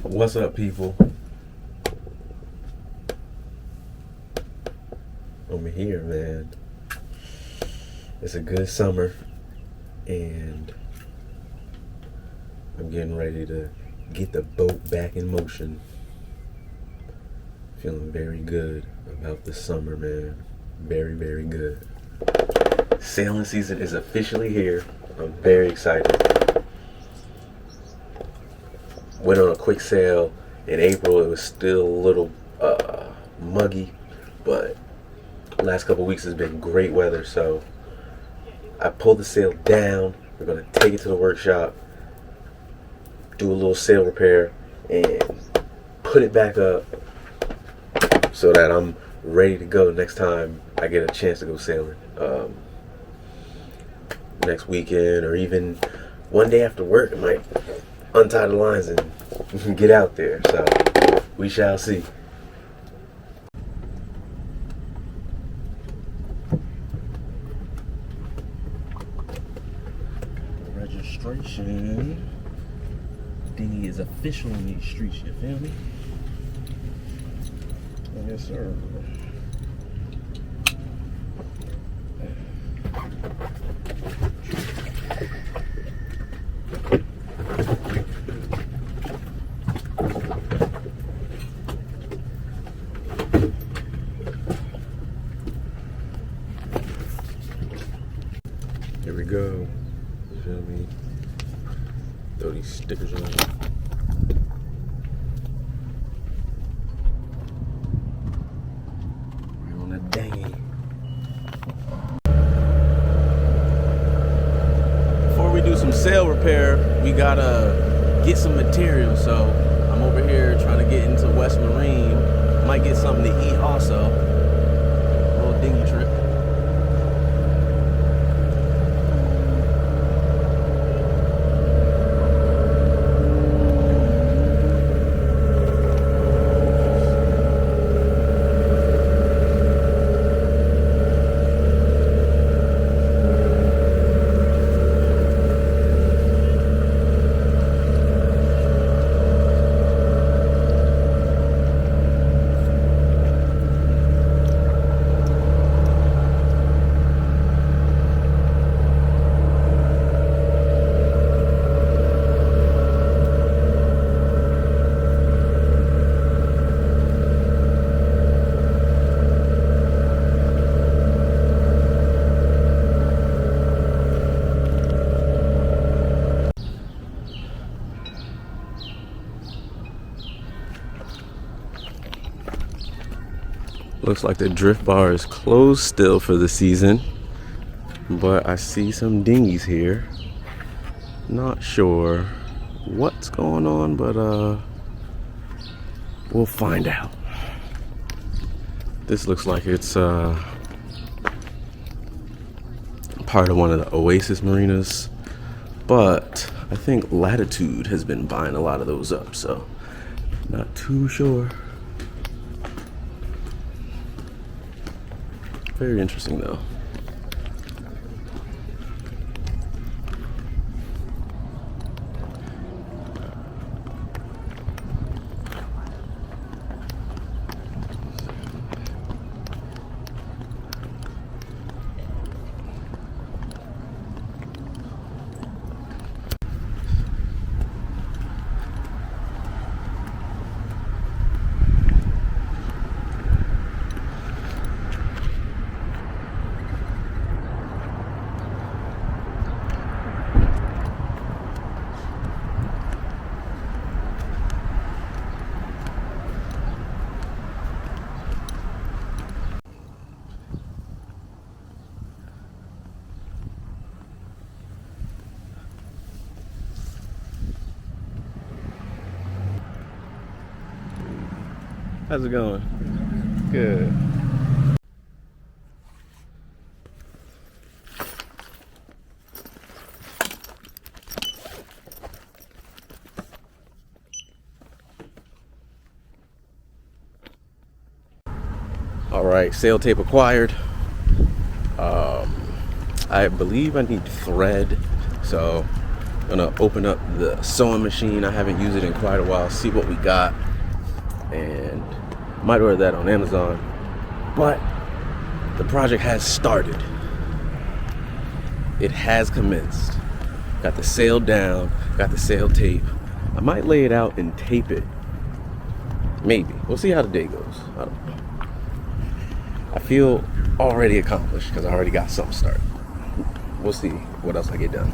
What's up, people? I'm here, man. It's a good summer, and I'm getting ready to get the boat back in motion. Feeling very good about the summer, man. Very, very good. Sailing season is officially here. I'm very excited. Went on a quick sail in April. It was still a little muggy, but last couple weeks has been great weather, so I pulled the sail down. We're gonna take it to the workshop, do a little sail repair, and put it back up so that I'm ready to go next time I get a chance to go sailing. Next weekend, or even one day after work, I might untie the lines and get out there. So we shall see. Registration. Dinghy is official in these streets, you feel me? Yes, sir. Here we go. Feel me? Throw these stickers on. We're on a dinghy. Before we do some sail repair, we gotta get some material. So I'm over here trying to get into West Marine. Might get something to eat also. A little dinghy trip. Looks like the drift bar is closed still for the season, but I see some dinghies here. Not sure what's going on, but we'll find out. This looks like it's part of one of the Oasis marinas, but I think Latitude has been buying a lot of those up, so not too sure. Very interesting though. How's it going? Good. All right, sail tape acquired. I believe I need thread, so Gonna open up the sewing machine. I haven't used it in quite a while. See what we got, and might order that on Amazon. But the project has started. It has commenced. Got the sail down. Got the sail tape. I might lay it out and tape it. Maybe. We'll see how the day goes. I don't know. I feel already accomplished because I already got something started. We'll see what else I get done.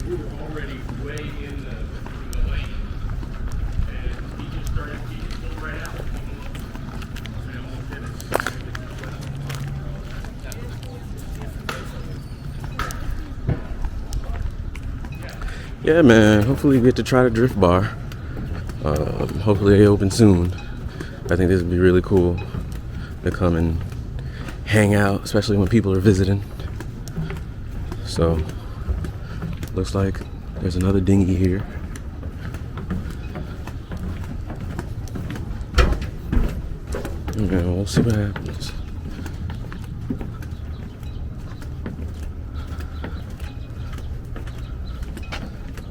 We were already way in the lane, and he just started, he just pulled right out. I almost hit it. Yeah, man. Hopefully we get to try the drift bar. Hopefully they open soon. I think this would be really cool to come and hang out, especially when people are visiting. So, looks like there's another dinghy here. Yeah, we'll see what happens.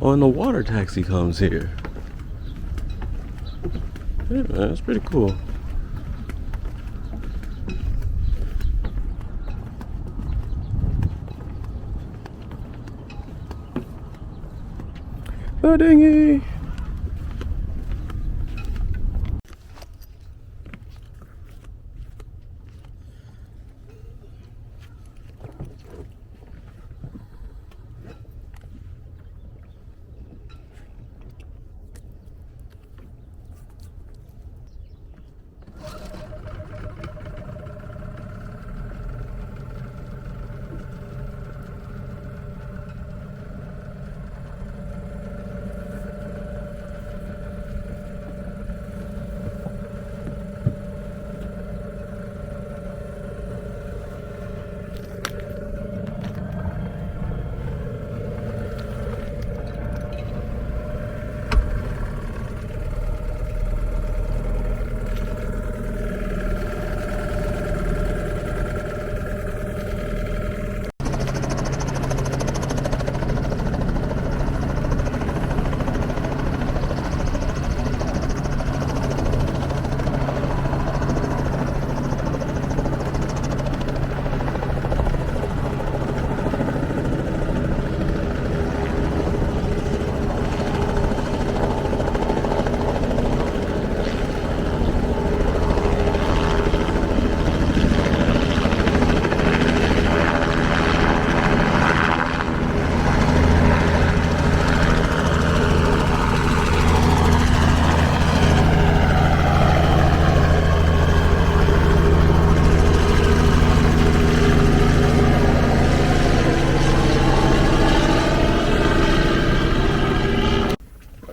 Oh, and the water taxi comes here. Yeah, man, that's pretty cool. The dinghy.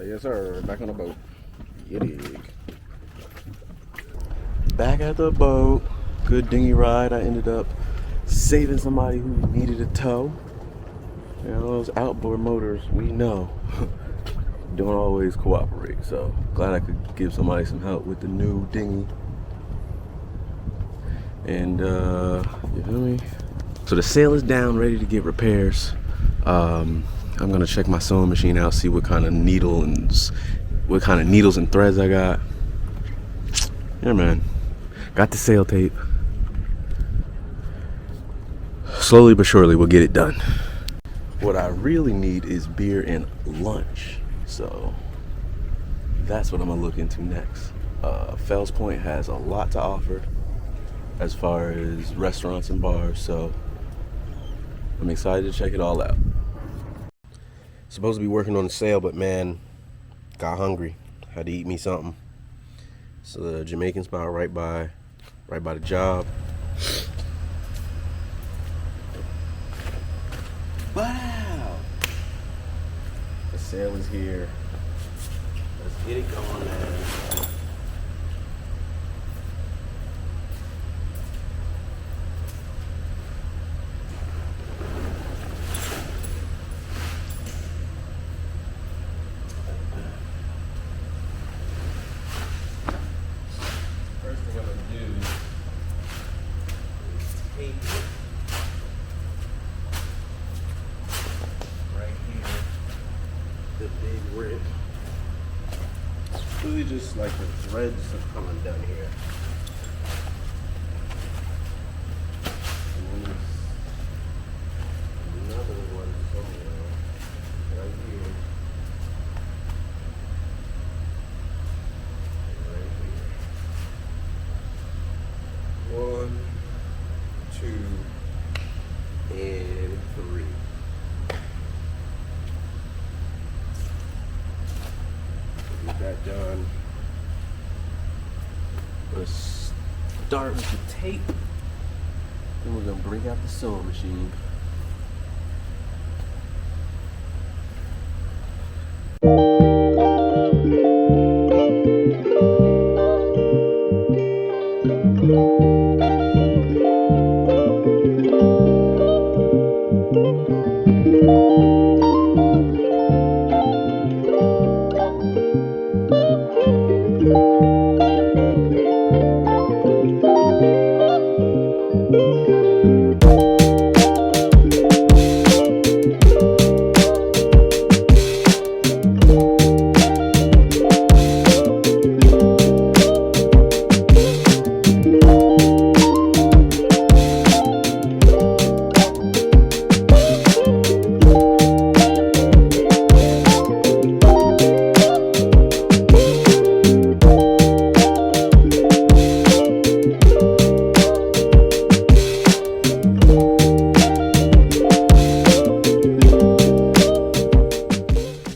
Yes, sir. Back on the boat. You dig. Back at the boat. Good dinghy ride. I ended up saving somebody who needed a tow. You know, those outboard motors, we know, don't always cooperate. So glad I could give somebody some help with the new dinghy. And you feel me? So the sail is down, ready to get repairs. I'm gonna check my sewing machine out, see what kind of needles and threads I got. Yeah, man. Got the sail tape. Slowly but surely, we'll get it done. What I really need is beer and lunch. So that's what I'm gonna look into next. Fells Point has a lot to offer as far as restaurants and bars, so I'm excited to check it all out. Supposed to be working on the sail, but man, got hungry. Had to eat me something. So the Jamaican spot right by the job. Wow! The sail is here. Let's get it going, man. big rip. It's really just like the threads are coming down here. And then there's another one somewhere right here. Right here. 1, 2, and 3. Get that done. Let's start with the tape. Then we're gonna bring out the sewing machine.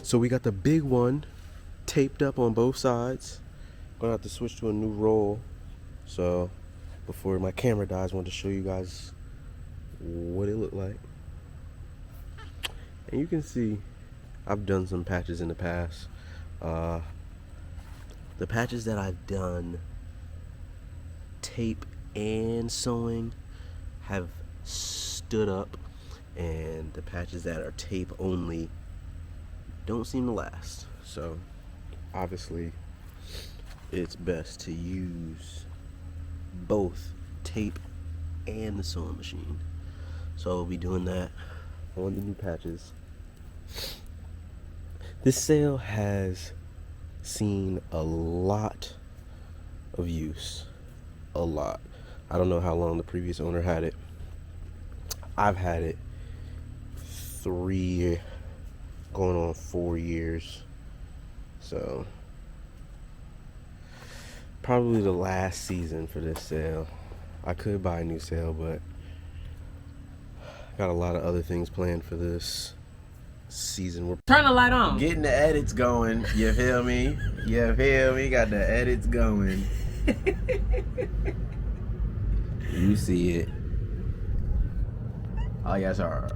So we got the big one taped up on both sides. Gonna have to switch to a new roll. So before my camera dies, I want to show you guys what it looked like. And you can see I've done some patches in the past. The patches that I've done tape and sewing have stood up, and the patches that are tape only don't seem to last. So obviously it's best to use both tape and the sewing machine. So we'll be doing that on the new patches. This sail has seen a lot of use. A lot. I don't know how long the previous owner had it. I've had it 3 going on 4 years. So probably the last season for this sail. I could buy a new sail, but got a lot of other things planned for this season. We're Turn the light on. getting the edits going. You feel me? You feel me? Got the edits going. You see it. Oh yes, sir.